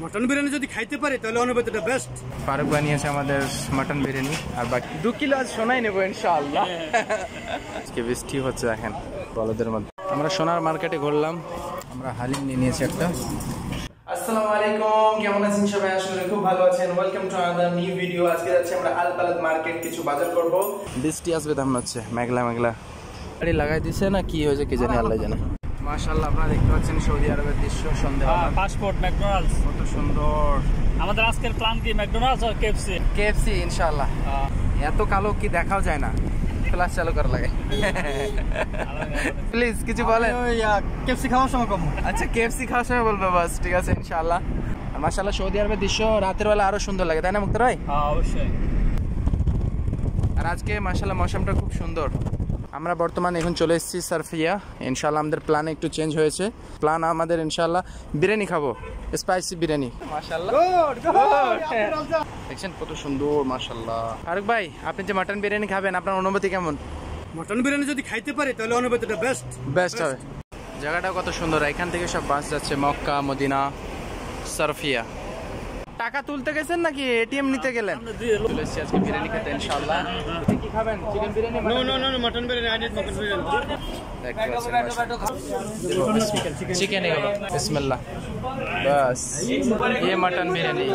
Mutton biryani যদি খাইতে পারি তাহলে অনুভূতিটা বেস্ট। ফারুক বানিয়েছে আমাদের মটন বিরিয়ানি, আর বাকি 2 কিলো আজ সোনাই নেবো ইনশাআল্লাহ। আজকে বৃষ্টি হচ্ছে দেখেন বলদের মধ্যে। আমরা সোনার মার্কেটে ঘুরলাম, আমরা হালিম নিয়ে নিয়েছি একটা। আসসালামু আলাইকুম, কেমন আছেন সবাই? আসলে খুব ভালো আছেন। Welcome to another new video. আজকে যাচ্ছি আমরা আল বালাদ মার্কেট, কিছু বাজার করব। বৃষ্টি আসবে তো মনে হচ্ছে, মেঘলা মেঘলা গাড়ি লাগাই দিছে না কি হয়েছে কি জানি, আল্লাহ জানে। মাশাআল্লাহ, আপনারা দেখতে পাচ্ছেন সৌদি আরবের দৃশ্য সন্ধ্যা। পাসপোর্ট ম্যাকডোনাল্ডস কত সুন্দর। আমাদের আজকের প্ল্যান কি ম্যাকডোনাল্ডস আর কেএফসি? কেএফসি ইনশাআল্লাহ। এত কালো কি দেখাও যায় না, ফ্ল্যাশ চালু করা লাগে। প্লিজ কিছু বলেন। কেএফসি খাওয়ার সময় কম। আচ্ছা, কেএফসি খাওয়ার সময় বলবো বাস, ঠিক আছে ইনশাআল্লাহ। আর মাশাআল্লাহ সৌদি আরবের দৃশ্য রাতের বেলা আরো সুন্দর লাগে, তাই না মুক্তার ভাই? হ্যাঁ অবশ্যই। আর আজকে মাশাআল্লাহ মৌসুমটা খুব সুন্দর। আমরা বর্তমানে এখন চলে এসেছি সারফিয়া। ইনশাআল্লাহ আমাদের প্ল্যান একটু চেঞ্জ হয়েছে। প্ল্যান আমাদের ইনশাআল্লাহ বিরিয়ানি খাবো, স্পাইসি বিরিয়ানি। মাশাআল্লাহ দেখছেন কত সুন্দর মাশাআল্লাহ। ফারুক ভাই, আপনি যে মাটন বিরিয়ানি খাবেন, আপনার অনুভূতি কেমন? মটন বিরিয়ানি যদি খাইতে পারি তাহলে অনুভূতিটা বেস্ট হবে। জায়গাটা কত সুন্দর, এখান থেকে সব বাস যাচ্ছে মক্কা, মদিনা, সারফিয়া। টাকা তুলতে গেছেন নাকি এটিএম নিতে গেলেন? চলে এসেছি আজকে বিরিয়ানি খেতে ইনশাআল্লাহ। কি খাবেন? Chicken biryani? No mutton biryani, I need mutton biryani. Chicken এগুলো, বিসমিল্লাহ। বাস ये মটন বিরিয়ানি।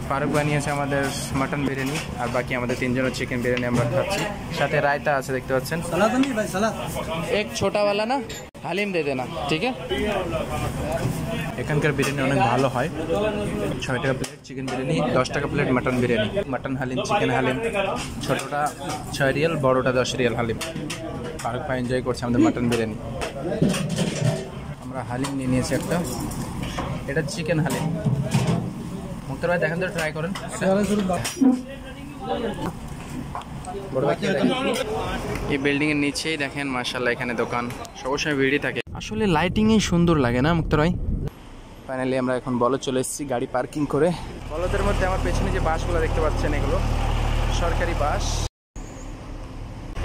ফারুক বানিয়েছে আমাদের মটন বিরিয়ানি, আর বাকি আমাদের 3 জনের চিকেন বিরিয়ানি আমরা খাচ্ছি। সাথে রায়তা আছে দেখতে পাচ্ছেন। সালাদ নেই ভাই, সালাদ এক ছোটা वाला না হালিম দে দেনা, ঠিক আছে? এখানকার বিরিয়ানি অনেক ভালো হয়। 6 টাকা প্লেট চিকেন বিরিয়ানি, 10 টাকা plate mutton biryani. Mutton haleem, chicken haleem, ছোটটা 6 রিয়াল, বড়টা 10 রিয়াল হালিম। ফারুক ভাই এনজয় করছে আমাদের মটন বিরিয়ানি। আমরা হালিম নিয়ে নিয়েছি একটা, এটা চিকেন হালিম। মুক্তার ভাই দেখেন তো, ট্রাই করেন। এই বিল্ডিং এর নিচেই দেখেন মাশাআল্লাহ এখানে দোকান, সবসময় ভিড়ই থাকে। আসলে লাইটিংই সুন্দর লাগে না মুক্তার ভাই? ফাইনালি আমরা এখন বলদ চলে এসেছি গাড়ি পার্কিং করে। বলদের মধ্যে আমার পেছনে যে বাসগুলো দেখতে পাচ্ছেন, এগুলো সরকারি বাস।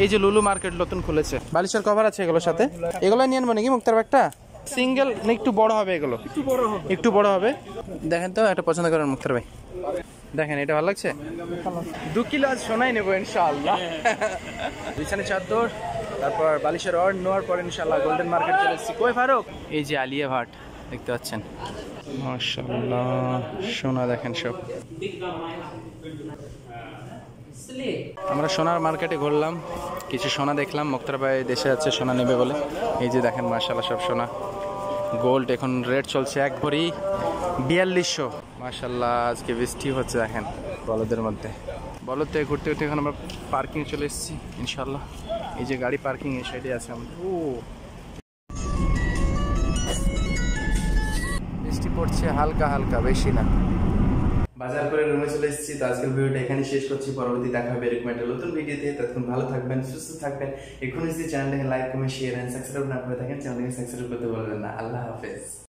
এই যে লুলু মার্কেট নতুন খুলেছে, বালিশের কভার আছে এগুলোর সাথে। এগুলো নিয়ে আনবো নাকি মুক্তার ভাই? একটা সিঙ্গেল না একটু বড় হবে? এগুলো একটু বড় হবে। দেখেন তো, একটা পছন্দ করেন মুক্তার ভাই। দেখেন এটা ভালো লাগছে। 2 কিলো আজ সোনাই নেবো ইনশাআল্লাহ। বিছানে চাদর, তারপর বালিশের রড নেওয়ার পর ইনশাআল্লাহ গোল্ডেন মার্কেট চলে এসেছি। কই ফারুক? এই যে আলিয়া ভাট দেখতে পাচ্ছেন, মাশাআল্লাহ সোনা দেখেন সব। আমরা সোনার মার্কেটে ঘুরলাম, কিছু সোনা দেখলাম। মুক্তার ভাই দেশে যাচ্ছে সোনা নেবে বলে। এই যে দেখেন মাশাআল্লাহ সব সোনা। গোল্ড এখন রেট চলছে 1 ভরি 4200। মাশাআল্লাহ আজকে বৃষ্টি হচ্ছে দেখেন বলদের মধ্যে। বলদ থেকে ঘুরতে ঘুরতে এখন আমরা পার্কিং চলে এসেছি ইনশাআল্লাহ। এই যে গাড়ি পার্কিং এই সাইডে আছে আমাদের। ও বৃষ্টি পড়ছে হালকা হালকা, বেশি না। বাজার করে রুমে চলে এসেছি। তো আজকের ভিডিওটা এখানে শেষ করছি। পরবর্তী দেখা হবে এরকম একটা নতুন ভিডিওতে। ততক্ষণ ভালো থাকবেন, সুস্থ থাকবেন। এখনই যদি চ্যানেলটাকে like comment share and subscribe না করে থাকেন, চ্যানেলটাকে সাবস্ক্রাইব করতে বলবেন না। আল্লাহ হাফেজ।